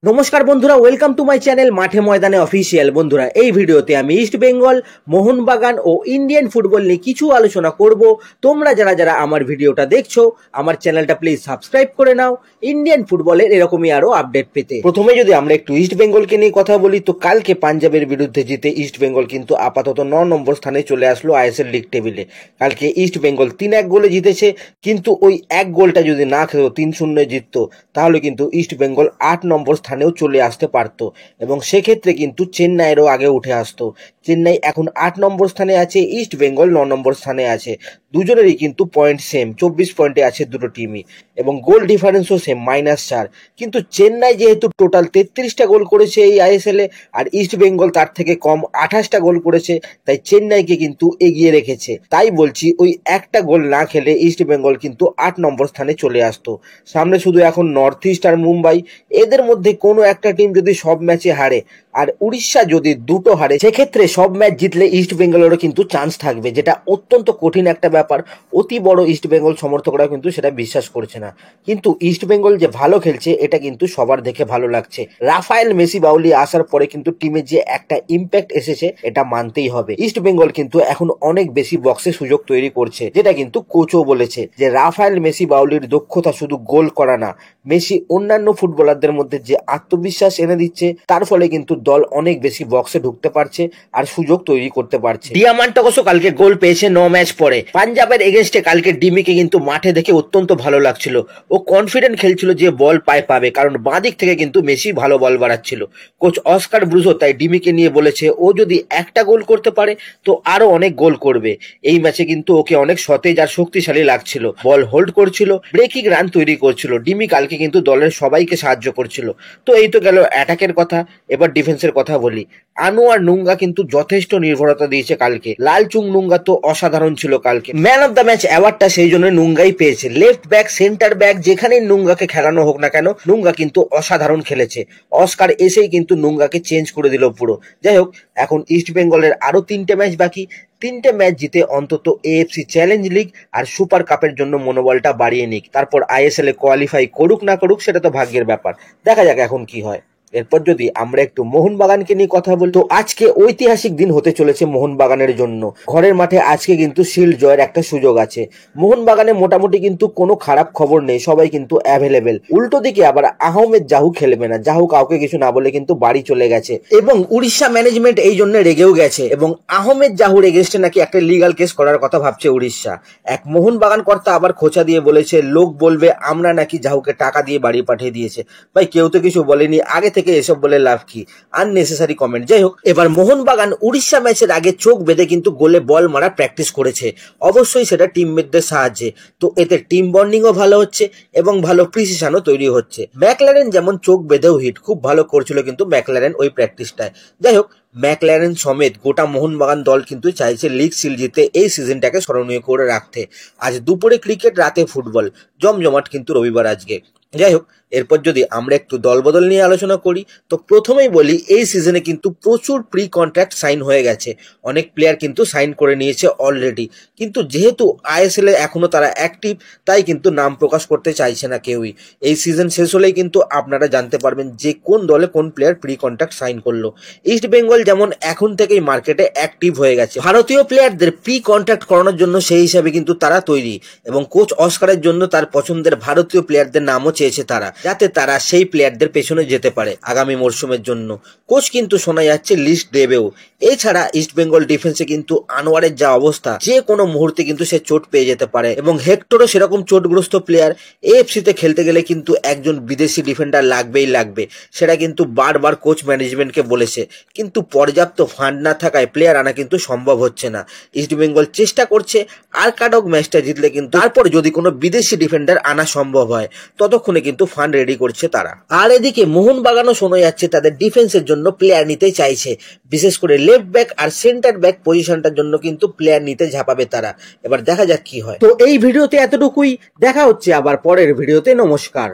নমস্কার বন্ধুরা, welcome to my channel মাঠে ময়দানে অফিসিয়াল। বন্ধুরা, এই ভিডিওতে আমি ইস্ট বেঙ্গল, মোহনবাগান ও ইন্ডিয়ান ফুটবল নিয়ে কিছু আলোচনা করব। তোমরা যারা যারা আমার ভিডিওটা দেখছো, আমার চ্যানেলটা প্লিজ সাবস্ক্রাইব করে নাও ইন্ডিয়ান ফুটবলের এরকমই আরো আপডেট পেতে। প্রথমে যদি আমরা একটু ইস্ট বেঙ্গলকে নিয়ে কথা বলি, তো কালকে পাঞ্জাবের বিরুদ্ধে জিতে ইস্ট বেঙ্গল কিন্তু আপাতত 9 নম্বর স্থানে চলে আসলো আইএসএল লিগ টেবিলে। কালকে ইস্ট বেঙ্গল 3-1 গোলে জিতেছে, কিন্তু ওই এক গোলটা যদি না খেতো, 3-0 জিততো, তাহলে কিন্তু ইস্ট বেঙ্গল 8 নম্বর স্থানেও চলে আসতে পারতো এবং সেক্ষেত্রে কিন্তু চেন্নাইয়েরও আগে উঠে আসতো। চেন্নাই এখন 8 নম্বর স্থানে আছে, ইস্ট বেঙ্গল 9 নম্বর স্থানে আছে। দুজনেরই কিন্তু পয়েন্ট সেম, 24 পয়েন্টে আছে দুটো টিমই, এবং গোল ডিফারেন্সও সেম, -4। কিন্তু চেন্নাই যেহেতু টোটাল 33টা গোল করেছে এই আইএসএল এ, আর ইস্ট বেঙ্গল তার থেকে কম 28টা গোল করেছে, তাই চেন্নাইকে কিন্তু এগিয়ে রেখেছে। তাই বলছি, ওই একটা গোল না খেলে ইস্ট বেঙ্গল কিন্তু 8 নম্বর স্থানে চলে আসতো। সামনে শুধু এখন নর্থ ইস্ট আর মুম্বাই, এদের মধ্যে কোনো একটা টিম যদি সব ম্যাচে হারে আর উড়িষ্যা যদি দুটো হারে, সেক্ষেত্রে সব ম্যাচ জিতলে ইস্ট বেঙ্গলেরও কিন্তু চান্স থাকবে, যেটা অত্যন্ত কঠিন একটা ব্যাপার। অতি বড় ইস্ট বেঙ্গল সমর্থকরা কিন্তু সেটা বিশ্বাস করছে না, কিন্তু ইস্ট বেঙ্গল যে ভালো খেলছে এটা কিন্তু সবার দেখে ভালো লাগছে। রাফায়েল মেসি বাউলি আসার পরে কিন্তু টিমে যে একটা ইম্প্যাক্ট এসেছে এটা মানতেই হবে। ইস্ট বেঙ্গল কিন্তু এখন অনেক বেশি বক্সে সুযোগ তৈরি করছে, যেটা কিন্তু কোচও বলেছে যে রাফায়েল মেসি বাউলির দক্ষতা শুধু গোল করা না, মেসি অন্যান্য ফুটবলারদের মধ্যে যে আত্মবিশ্বাস এনে দিচ্ছে, তার ফলে কিন্তু দল অনেক বেশি বক্সে ঢুকতে পারছে আর সুযোগ তৈরি করতে পারছে। ডিয়ামান্টাকোসও কালকে গোল পেয়েছে 9 ম্যাচ পরে। পাঞ্জাবের এগেনস্টে কালকে ডিমিকে কিন্তু মাঠে দেখে অত্যন্ত ভালো লাগছিল। ও কনফিডেন্ট খেলছিল যে বল পাবে, কারণ বাঁদিক থেকে কিন্তু মেসি ভালো বল বাড়াচ্ছিল। কোচ অস্কার ব্রুজো তাই ডিমিকে নিয়ে বলেছে, ও যদি একটা গোল করতে পারে তো আরো অনেক গোল করবে। এই ম্যাচে কিন্তু ওকে অনেক সতেজ আর শক্তিশালী লাগছিল, বল হোল্ড করছিল, ব্রেকিং রান তৈরি করছিল। ডিমি কালকে কিন্তু দলের সবাইকে সাহায্য করছিল। তো এই তো গেল অ্যাটাকের কথা, এবার ডিফেন্সের কথা বলি। আনোয়ার নুঙ্গা কিন্তু যথেষ্ট নির্ভরতা দিয়েছে কালকে। লালচুং নুঙ্গা তো অসাধারণ ছিল কালকে। ম্যান অফ দ্য ম্যাচ অ্যাওয়ার্ডটা সেই জন্য নুঙ্গাই পেয়েছে। লেফট ব্যাক, সেন্টার ব্যাক, যেখানেই নুঙ্গাকে খেলানো হোক না কেন, নুঙ্গা কিন্তু অসাধারণ খেলেছে। অস্কার এসেই কিন্তু নুঙ্গাকে চেঞ্জ করে দিল পুরো। যাই হোক, এখন ইস্ট বেঙ্গলের আরো 3টে ম্যাচ বাকি। 3টে ম্যাচ জিতে অন্তত এএফসি চ্যালেঞ্জ লিগ আর সুপার কাপের জন্য মনোবলটা বাড়িয়ে নিক। তারপর আইএসএল এ কোয়ালিফাই করুক না করুক সেটা তো ভাগ্যের ব্যাপার, দেখা যাক এখন কি হয়। এরপর যদি আমরা একটু মোহনবাগানকে নিয়ে কথা বলি, তো আজকে ঐতিহাসিক দিন হতে চলেছে মোহনবাগানের জন্য। ঘরের মাঠে আজকে কিন্তু শিল্ড জয়ের একটা সুযোগ আছে। মোহনবাগানে মোটামুটি কিন্তু কোনো খারাপ খবর নেই, সবাই কিন্তু অ্যাভেলেবেল। উল্টো দিকে আবার আহমেদ জাহু খেলবে না। জাহু কাউকে কিছু না বলে কিন্তু বাড়ি চলে গেছে, এবং উড়িষ্যা ম্যানেজমেন্ট এই জন্য রেগেও গেছে, এবং আহমেদ জাহুর এগেনস্টে নাকি একটা লিগাল কেস করার কথা ভাবছে উড়িষ্যা। এক মোহনবাগান কর্তা আবার খোঁচা দিয়ে বলেছে, লোক বলবে আমরা নাকি জাহুকে টাকা দিয়ে বাড়ি পাঠিয়ে দিয়েছে। ভাই, কেউ তো কিছু বলেনি, আগে থেকে এসব বলে লাভ কি? Unnecessary comment. যাই হোক, এবার মোহনবাগান উড়িষ্যা ম্যাচের আগে চোখ বেঁধে কিন্তু গোলে বল মারা প্র্যাকটিস করেছে, অবশ্যই সেটা টিমমেটদের সাহায্যে। তো এতে টিম বন্ডিংও ভালো হচ্ছে এবং ভালো প্রিসিশনও তৈরি হচ্ছে। ম্যাকলারেন যেমন চোখ বেঁধেও হিট খুব ভালো করছিল কিন্তু ম্যাকলারেন ওই প্র্যাকটিসটায়। যাই হোক, ম্যাকলারেন সমেত গোটা মোহনবাগান দল কিন্তু চাইছে লিগ সিল জিতে এই সিজনটাকে স্মরণীয় করে রাখতে। আজ দুপুরে ক্রিকেট, রাতে ফুটবল, জমজমাট কিন্তু রবিবার আজকে। যাই হোক, এরপর যদি আমরা একটু দলবদল নিয়ে আলোচনা করি, তো প্রথমেই বলি, এই সিজনে কিন্তু প্রচুর প্রি কন্ট্রাক্ট সাইন হয়ে গেছে। অনেক প্লেয়ার কিন্তু সাইন করে নিয়েছে অলরেডি, কিন্তু যেহেতু আইএসএল এ এখনো তারা অ্যাক্টিভ, তাই কিন্তু নাম প্রকাশ করতে চাইছে না কেউই। এই সিজন শেষ হলেই কিন্তু আপনারা জানতে পারবেন যে কোন দলে কোন প্লেয়ার প্রি কন্ট্রাক্ট সাইন করলো। ইস্ট বেঙ্গল যেমন এখন থেকেই মার্কেটে অ্যাক্টিভ হয়ে গেছে, ভারতীয় প্লেয়ারদের প্রি কন্ট্রাক্ট করানোর জন্য সেই হিসাবে কিন্তু তারা তৈরি, এবং কোচ অস্কারের জন্য তার পছন্দের ভারতীয় প্লেয়ারদের নামও চেয়েছে তারা, যাতে তারা সেই প্লেয়ারদের পেছনে যেতে পারে আগামী মরশুমের জন্য। কোচ কিন্তু শোনা যাচ্ছে লিস্ট দেবেও। এছাড়া ইস্ট বেঙ্গল ডিফেন্সে কিন্তু আনোয়ারের যা অবস্থা, যে কোনো মুহূর্তে কিন্তু সে চোট পেয়ে যেতে পারে, এবং হেক্টরও সেরকম চোটগ্রস্ত প্লেয়ার। এএফসিতে খেলতে গেলে কিন্তু একজন বিদেশি ডিফেন্ডার লাগবেই লাগবে, সেটা কিন্তু বারবার কোচ ম্যানেজমেন্টকে বলেছে, কিন্তু পর্যাপ্ত ফান্ড না থাকায় প্লেয়ার আনা কিন্তু সম্ভব হচ্ছে না। ইস্ট বেঙ্গল চেষ্টা করছে আরকাডক ম্যাচটা জিতলে কিন্তু তারপর যদি কোনো বিদেশি ডিফেন্ডার আনা সম্ভব হয়, ততক্ষণে কিন্তু ফান্ড রেডি করছে তারা। আর এদিকে মোহনবাগানও শোনা যাচ্ছে তাদের ডিফেন্সের জন্য প্লেয়ার নিতে চাইছে, বিশেষ করে লেফট ব্যাক আর সেন্টার ব্যাক পজিশনটার জন্য কিন্তু প্লেয়ার নিতে ঝাঁপাবে তারা। এবার দেখা যাক কি হয়। তো এই ভিডিওতে এতটুকুই, দেখা হচ্ছে আবার পরের ভিডিওতে। নমস্কার।